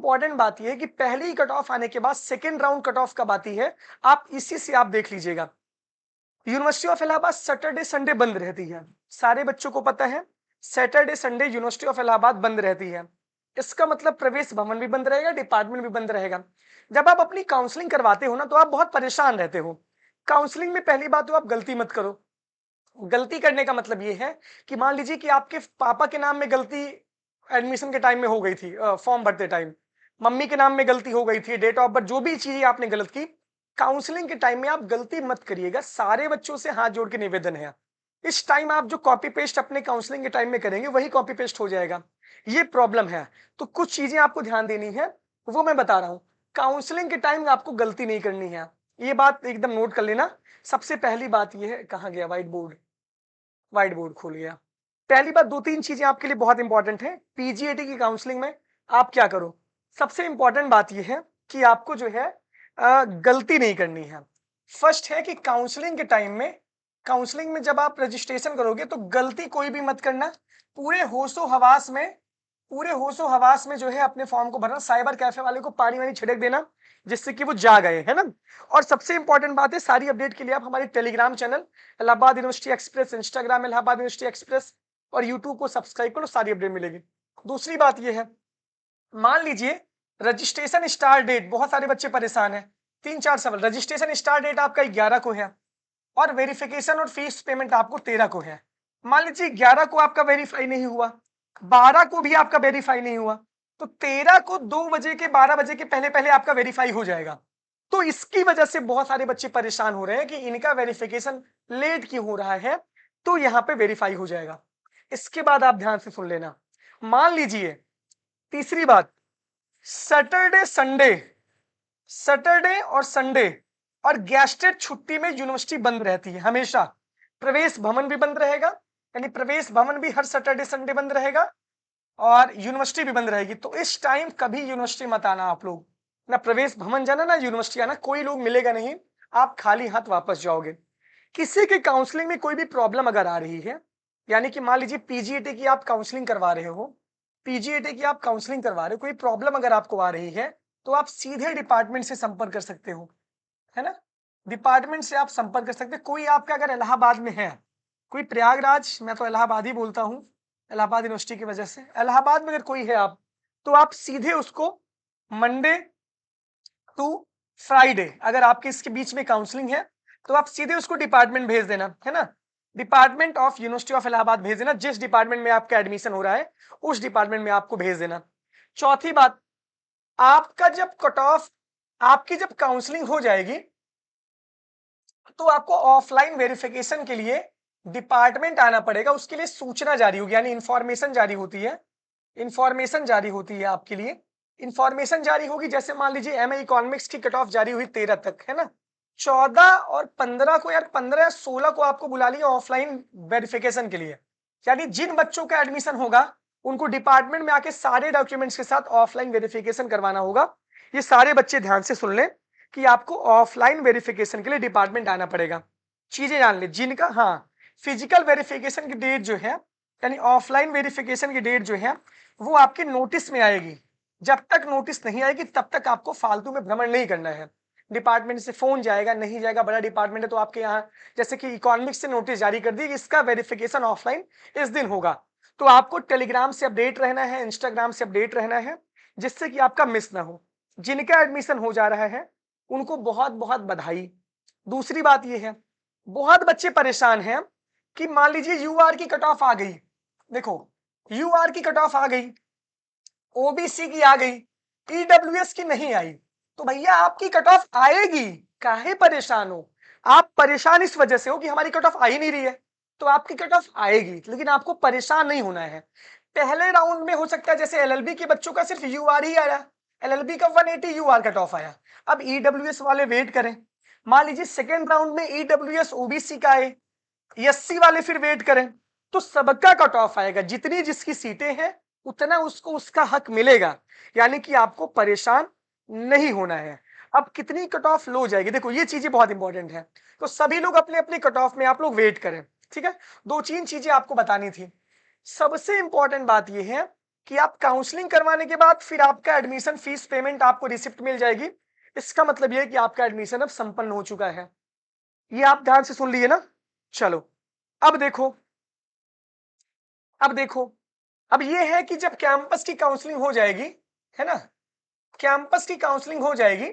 Important बात यह है कि पहली कट ऑफ आने के बाद सेकेंड राउंड कट ऑफ कब आती है, आप इसी से आप देख लीजिएगा। University of Allahabad Saturday Sunday बंद रहती है, सारे बच्चों को पता है Saturday Sunday university of Allahabad बंद रहती है। इसका मतलब प्रवेश भवन भी बंद रहेगा, डिपार्टमेंट भी बंद रहेगा। जब आप अपनी काउंसलिंग करवाते हो ना तो आप बहुत परेशान रहते हो। काउंसलिंग में पहली बात तो आप गलती मत करो। गलती करने का मतलब ये है कि मान लीजिए कि आपके पापा के नाम में गलती एडमिशन के टाइम में हो गई थी, फॉर्म भरते टाइम मम्मी के नाम में गलती हो गई थी, डेट ऑफ बर्थ जो भी चीजें आपने गलत की, काउंसलिंग के टाइम में आप गलती मत करिएगा। सारे बच्चों से हाथ जोड़ के निवेदन है, इस टाइम आप जो कॉपी पेस्ट अपने काउंसलिंग के टाइम में करेंगे वही कॉपी पेस्ट हो जाएगा, ये प्रॉब्लम है। तो कुछ चीजें आपको ध्यान देनी है, वो मैं बता रहा हूं। काउंसलिंग के टाइम आपको गलती नहीं करनी है, ये बात एकदम नोट कर लेना। सबसे पहली बात ये है, कहां गया व्हाइट बोर्ड, व्हाइट बोर्ड खोल गया। पहली बात, दो तीन चीजें आपके लिए बहुत इंपॉर्टेंट है पीजीएटी की काउंसलिंग में आप क्या करो। सबसे इंपॉर्टेंट बात यह है कि आपको जो है गलती नहीं करनी है। फर्स्ट है कि काउंसलिंग के टाइम में, काउंसलिंग में जब आप रजिस्ट्रेशन करोगे तो गलती कोई भी मत करना। पूरे होशो हवास में, पूरे होशो हवास में जो है अपने फॉर्म को भरना। साइबर कैफे वाले को पानी वानी छिड़क देना जिससे कि वो जा गए, है ना। और सबसे इंपॉर्टेंट बात है, सारी अपडेट के लिए आप हमारे Telegram channel Allahabad university express, Instagram Allahabad university express और यूट्यूब को सब्सक्राइब करो, सारी अपडेट मिलेगी। दूसरी बात यह है, मान लीजिए रजिस्ट्रेशन स्टार्ट डेट, बहुत सारे बच्चे परेशान हैं, 3-4 सवाल। रजिस्ट्रेशन स्टार्ट डेट आपका 11 को है और वेरिफिकेशन और फीस पेमेंट आपको 13 को है। मान लीजिए 11 को आपका वेरीफाई नहीं हुआ, 12 को भी आपका वेरीफाई नहीं हुआ, तो 13 को 2 बजे के 12 बजे के पहले पहले आपका वेरीफाई हो जाएगा। तो इसकी वजह से बहुत सारे बच्चे परेशान हो रहे हैं कि इनका वेरिफिकेशन लेट क्यों हो रहा है, तो यहां पे वेरीफाई हो जाएगा। इसके बाद आप ध्यान से सुन लेना, मान लीजिए तीसरी बात, सैटरडे संडे, सैटरडे और संडे और गैस्टेड छुट्टी में यूनिवर्सिटी बंद रहती है हमेशा। प्रवेश भवन भी बंद रहेगा, यानी प्रवेश भवन भी हर सैटरडे संडे बंद रहेगा और यूनिवर्सिटी भी बंद रहेगी। तो इस टाइम कभी यूनिवर्सिटी मत आना आप लोग, ना प्रवेश भवन जाना ना यूनिवर्सिटी आना, कोई लोग मिलेगा नहीं, आप खाली हाथ वापस जाओगे। किसी के काउंसलिंग में कोई भी प्रॉब्लम अगर आ रही है, यानी कि मान लीजिए पीजीएटी की आप काउंसलिंग करवा रहे हो, पीजीएटी की आप काउंसलिंग करवा रहे हो, कोई प्रॉब्लम अगर आपको आ रही है तो आप सीधे डिपार्टमेंट से संपर्क कर सकते हो, है ना। डिपार्टमेंट से आप संपर्क कर सकते हैं। कोई आपका अगर इलाहाबाद में है, कोई प्रयागराज, मैं तो इलाहाबाद ही बोलता हूँ इलाहाबाद यूनिवर्सिटी की वजह से, इलाहाबाद में अगर कोई है आप, तो आप सीधे उसको मंडे टू फ्राइडे, अगर आपके इसके बीच में काउंसलिंग है तो आप सीधे उसको डिपार्टमेंट भेज देना, है ना। Department of university of Allahabad भेज देना, जिस डिपार्टमेंट में आपका एडमिशन हो रहा है उस डिपार्टमेंट में आपको भेज देना। चौथी बात, आपका जब कट ऑफ, आपकी जब काउंसलिंग हो जाएगी तो आपको ऑफलाइन वेरिफिकेशन के लिए डिपार्टमेंट आना पड़ेगा। उसके लिए सूचना जारी होगी, यानी इंफॉर्मेशन जारी होती है, इंफॉर्मेशन जारी होती है आपके लिए। इंफॉर्मेशन जारी होगी, जैसे मान लीजिए एमए इकोनॉमिक्स की कट ऑफ जारी हुई 13 तक, है ना। 14 और 15 को, यार 15 या 16 को आपको बुला लिया ऑफलाइन वेरिफिकेशन के लिए। यानी जिन बच्चों का एडमिशन होगा उनको डिपार्टमेंट में आके सारे डॉक्यूमेंट्स के साथ ऑफलाइन वेरिफिकेशन करवाना होगा। ये सारे बच्चे ध्यान से सुन लें कि आपको ऑफलाइन वेरिफिकेशन के लिए डिपार्टमेंट आना पड़ेगा। चीजें जान ले जिनका, हाँ, फिजिकल वेरिफिकेशन की डेट जो है, यानी ऑफलाइन वेरिफिकेशन की डेट जो है वो आपके नोटिस में आएगी। जब तक नोटिस नहीं आएगी तब तक आपको फालतू में भ्रमण नहीं करना है। डिपार्टमेंट से फोन जाएगा, नहीं जाएगा, बड़ा डिपार्टमेंट है तो आपके यहाँ जैसे कि इकोनॉमिक्स से नोटिस जारी कर दी कि इसका वेरिफिकेशन ऑफलाइन इस दिन होगा, तो आपको टेलीग्राम से अपडेट रहना है, इंस्टाग्राम से अपडेट रहना है, जिससे कि आपका मिस ना हो। जिनका एडमिशन हो जा रहा है उनको बहुत बहुत बधाई। दूसरी बात यह है, बहुत बच्चे परेशान हैं कि मान लीजिए यूआर की कट ऑफ आ गई, देखो यूआर की कट ऑफ आ गई, ओबीसी की आ गई, ईडब्ल्यूएस की नहीं आई, तो भैया आपकी कट ऑफ आएगी, काहे परेशान हो। आप परेशान इस वजह से हो कि हमारी कट ऑफ आ ही नहीं रही है, तो आपकी कट ऑफ आएगी, लेकिन आपको परेशान नहीं होना है। पहले राउंड में हो सकता है जैसे एलएलबी के बच्चों का सिर्फ यूआर ही आया, एलएलबी का 180 यूआर कट ऑफ आया। अब ईडब्ल्यूएस वाले वेट करें, मान लीजिए सेकेंड राउंड में ईडब्ल्यूएस ओबीसी का आए, एससी वाले फिर वेट करें, तो सबका कट ऑफ आएगा। जितनी जिसकी सीटें हैं उतना उसको उसका हक मिलेगा, यानी कि आपको परेशान नहीं होना है। अब कितनी कट ऑफ लो जाएगी, देखो ये चीजें बहुत इंपॉर्टेंट है, तो सभी लोग अपने अपने कट ऑफ में आप लोग वेट करें, ठीक है। दो तीन चीजें आपको बतानी थी। सबसे इंपॉर्टेंट बात यह है कि आप काउंसलिंग करवाने के बाद फिर आपका एडमिशन फीस पेमेंट आपको रिसिप्ट मिल जाएगी। इसका मतलब यह है कि आपका एडमिशन अब संपन्न हो चुका है। ये आप ध्यान से सुन लिए ना। चलो अब देखो, अब देखो, अब ये है कि जब कैंपस की काउंसलिंग हो जाएगी, है ना, कैंपस की काउंसलिंग हो जाएगी